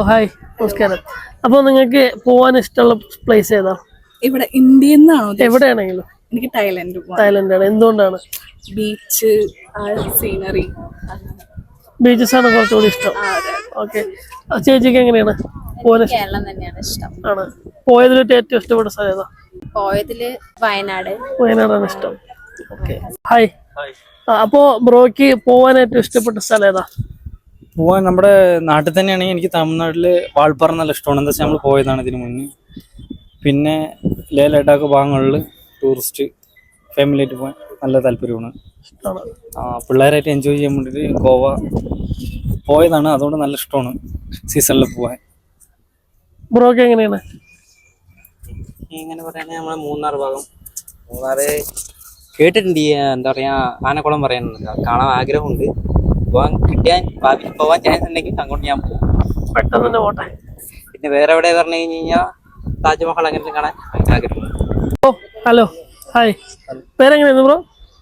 Hi, നമസ്കാരം. അപ്പോൾ നിങ്ങൾക്ക് പോകാൻ ഇഷ്ടമുള്ള പ്ലേസ് ഏതാ? ഇവിടെ ഇന്ത്യയിൽ നിന്നാണോ? എവിടെയാണെങ്കിലും. എനിക്ക് തായ്ലൻഡ് പോകാൻ. തായ്ലൻഡാണ്. എന്തുകൊണ്ടാണ്? ബീച്ച്, സീനറി, ബീച്ചസ് ആണ് കുറച്ചുകൂടി ഇഷ്ടം. ഓക്കെ. ചേച്ചിക്ക് എങ്ങനെയാണ് പോകാൻ? കേരളം തന്നെയാണ് ഇഷ്ടം. ആണ്. പോയതിൽ ഏറ്റവും ഇഷ്ടപ്പെട്ട സ്ഥലം ഏതാ? പോയതില് വയനാട്. വയനാടാണ് ഇഷ്ടം. ഓക്കെ. ഹായ്. അപ്പോൾ ബ്രോയ്ക്ക് പോകാൻ ഏറ്റവും ഇഷ്ടപ്പെട്ട സ്ഥലം ഏതാ? പോവാൻ നമ്മുടെ നാട്ടിൽ തന്നെയാണെങ്കിൽ എനിക്ക് തമിഴ്നാട്ടില് വാൾപ്പാറ നല്ല ഇഷ്ടമാണ്. എന്താ വെച്ചാൽ നമ്മൾ പോയതാണ് ഇതിന് മുന്നേ. പിന്നെ ലേ ലഡാക്ക് ഭാഗങ്ങളിൽ ടൂറിസ്റ്റ് ഫാമിലി ആയിട്ട് പോകാൻ നല്ല താല്പര്യമാണ്. പിള്ളേരായിട്ട് എൻജോയ് ചെയ്യാൻ വേണ്ടിയിട്ട് ഗോവ പോയതാണ്, അതുകൊണ്ട് നല്ല ഇഷ്ടമാണ് സീസണിൽ പോകാൻ. ബ്രോക്ക് എങ്ങനെയാണ്? ഇങ്ങനെ പറയുകയാണെങ്കിൽ നമ്മളെ മൂന്നാർ ഭാഗം, മൂന്നാറ് കേട്ടിട്ടുണ്ട്. എന്താ പറയാ, ആനക്കുളം പറയാനുണ്ട്, കാണാൻ ആഗ്രഹമുണ്ട്. പോകാൻ കിട്ടിയാൽ ഭാവിയിൽ പോകാൻ ചാൻസ് ഉണ്ടെങ്കിൽ അങ്ങോട്ട് ഞാൻ പോകും. പെട്ടെന്ന് തന്നെ പോട്ടെ. പിന്നെ വേറെ എവിടെ പറഞ്ഞു കഴിഞ്ഞാൽ താജ്മഹൽ അങ്ങനെ കാണാൻ ആഗ്രഹമുണ്ട്. ഓ ഹലോ, ഹായ്. പേരെങ്ങനെയായിരുന്നു ബ്രോ?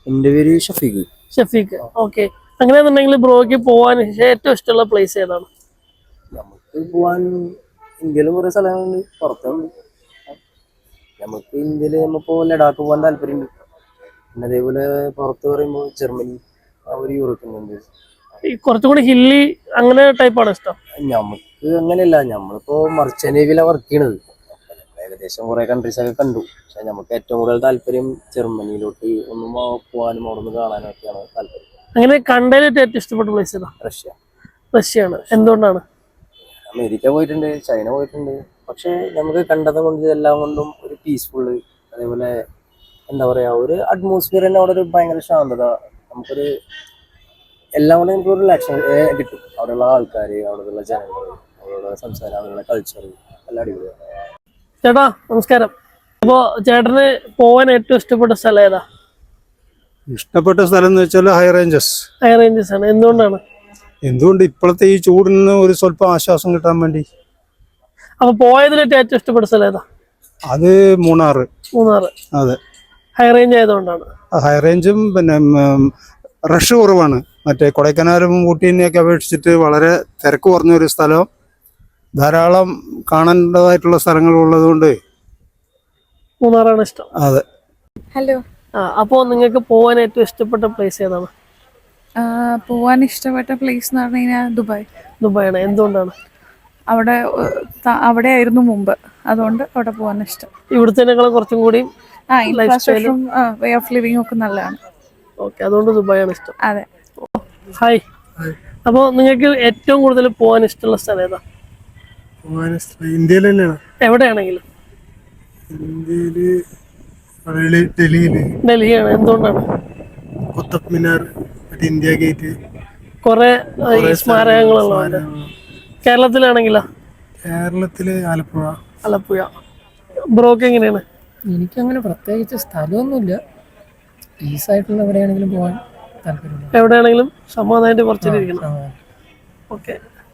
എൻ്റെ പേര് ഷഫീഖ്. ഷഫീഖ്. ഓക്കെ. അങ്ങനെയാണെന്നുണ്ടെങ്കിൽ ബ്രോയ്ക്ക് പോകാൻ ഏറ്റവും ഇഷ്ടമുള്ള പ്ലേസ് ഏതാണ്? നമുക്ക് പോകാൻ ഇന്ത്യയിൽ കുറേ സ്ഥലങ്ങളുണ്ട്, പുറത്തുണ്ട്. നമുക്ക് ഇന്ത്യയിൽ നമ്മളിപ്പോൾ ലഡാക്ക് പോകാൻ താല്പര്യമുണ്ട്. പിന്നെ അതേപോലെ പുറത്ത് പറയുമ്പോൾ ജർമ്മനി, ഒരു യൂറോപ്യൻ കൺട്രീസ്. ഈ കുറച്ചും കൂടി ഹില്ലി അങ്ങനെ ടൈപ്പാണ് ഇഷ്ടം? നമുക്ക് അങ്ങനെയല്ല, നമ്മളിപ്പോ മർച്ചന്റ് നേവിയിലാണ് വർക്ക് ചെയ്യണത്. ഏകദേശം കുറെ കൺട്രീസ് ഒക്കെ കണ്ടു. പക്ഷെ നമുക്ക് ഏറ്റവും കൂടുതൽ താല്പര്യം ജർമ്മനിയിലോട്ട് ഒന്നും പോകാനും അവിടെ നിന്ന് കാണാനും ഒക്കെയാണ് താല്പര്യം. അങ്ങനെ കണ്ടതിൽ ഏറ്റവും ഇഷ്ടപ്പെട്ട പ്ലേസ് ഏതാ? റഷ്യ. റഷ്യയാണ്. എന്തുകൊണ്ടാണ്? അമേരിക്ക പോയിട്ടുണ്ട്, ചൈന പോയിട്ടുണ്ട്. പക്ഷെ നമുക്ക് കണ്ടത് കൊണ്ട് എല്ലാം കൊണ്ടും ഒരു പീസ്ഫുള്ള്, അതേപോലെ എന്താ പറയാ, ഒരു അറ്റ്മോസ്ഫിയർ തന്നെ അവിടെ ഒരു ഭയങ്കര ശാന്തത. നമുക്കൊരു എല്ലാം കൂടെ നമുക്കൊരു റിലാക്ഷൻ കിട്ടും. അവിടെയുള്ള ആൾക്കാർ, അവിടെയുള്ള ജനങ്ങൾ, അവരുടെ സംസാരം, അവരുടെ കൾച്ചർ എല്ലാം അടിപൊളിയാണ്. ചേട്ടാ നമസ്കാരം. അപ്പോൾ ചേട്ടന് പോകാൻ ഏറ്റവും ഇഷ്ടപ്പെട്ട സ്ഥലം ഏതാ? ഇഷ്ടപ്പെട്ട സ്ഥലം എന്ന് വെച്ചാൽ ഹൈ റേഞ്ചസ്. ഹൈ റേഞ്ചസ് ആണ്. എന്തുകൊണ്ടാണ്? എന്തുകൊണ്ട്? ഇപ്പോഴത്തെ ഈ ചൂടിൽ നിന്ന് ഒരു സ്വല്പം ആശ്വാസം കിട്ടാൻ വേണ്ടി. അപ്പൊ പോയതിലേറ്റ് ഏറ്റവും ഇഷ്ടപ്പെട്ട സ്ഥലം ഏതാ? അത് മൂന്നാറ്. മൂന്നാറ്. അതെ, ഹൈ റേഞ്ച് ആയതുകൊണ്ടാണ്. ഹൈ റേഞ്ചും പിന്നെ റഷ് കുറവാണ്. മറ്റേ കൊടൈക്കനാലും ഊട്ടീനെയൊക്കെ അപേക്ഷിച്ചിട്ട് വളരെ തിരക്ക് കുറഞ്ഞൊരു സ്ഥലം, ധാരാളം കാണേണ്ടതായിട്ടുള്ള സ്ഥലങ്ങൾ ഉള്ളതുകൊണ്ട് മൂന്നാറാണ് ഇഷ്ടം. അതെ. ഹലോ. അപ്പോൾ നിങ്ങൾക്ക് പോകാൻ ഏറ്റവും ഇഷ്ടപ്പെട്ട പ്ലേസ് ഏതാണ്? പോവാൻ ഇഷ്ടപ്പെട്ട പ്ലേസ് എന്ന് പറഞ്ഞു കഴിഞ്ഞാൽ ദുബായ്. ദുബായാണ്. എന്തുകൊണ്ടാണ്? അവിടെ ആയിരുന്നു മുമ്പ്, അതുകൊണ്ട് അവിടെ പോകാൻ ഇഷ്ടം. ഇവിടുത്തേക്കാളും കുറച്ചും കൂടി ഇൻഫ്രാസ്ട്രക്ചറും വേ ഓഫ് ലിവിംഗ് ഒക്കെ നല്ലതാണ്. ഓക്കെ, അതുകൊണ്ട് ദുബായാണ് ഇഷ്ടം. അതെ. ഹായ്. അപ്പോൾ നിങ്ങൾക്ക് ഏറ്റവും കൂടുതൽ പോകാൻ ഇഷ്ടമുള്ള സ്ഥലം ഏതാ? ഇന്ത്യയിൽ തന്നെയാണ്. എവിടെയാണെങ്കിലും. ഡൽഹിയാണ്. എന്തുകൊണ്ടാണ്? കുത്തബ് മിനാർ, ഇന്ത്യ ഗേറ്റ്, കുറെ സ്മാരകങ്ങളുള്ളതുകൊണ്ട്. കേരളത്തിലാണെങ്കിലോ? കേരളത്തില് ആലപ്പുഴ. ആലപ്പുഴ. ബ്രോക്ക് എങ്ങനെയാണ്? എനിക്കങ്ങനെ പ്രത്യേകിച്ച് സ്ഥലമൊന്നുമില്ല. പീസായിട്ടുള്ള എവിടെയാണെങ്കിലും പോകാൻ താല്പര്യമുണ്ട്. എവിടെയാണെങ്കിലും സമാധാനമായിട്ട് കുറച്ചിരിക്കണം. ഓക്കെ.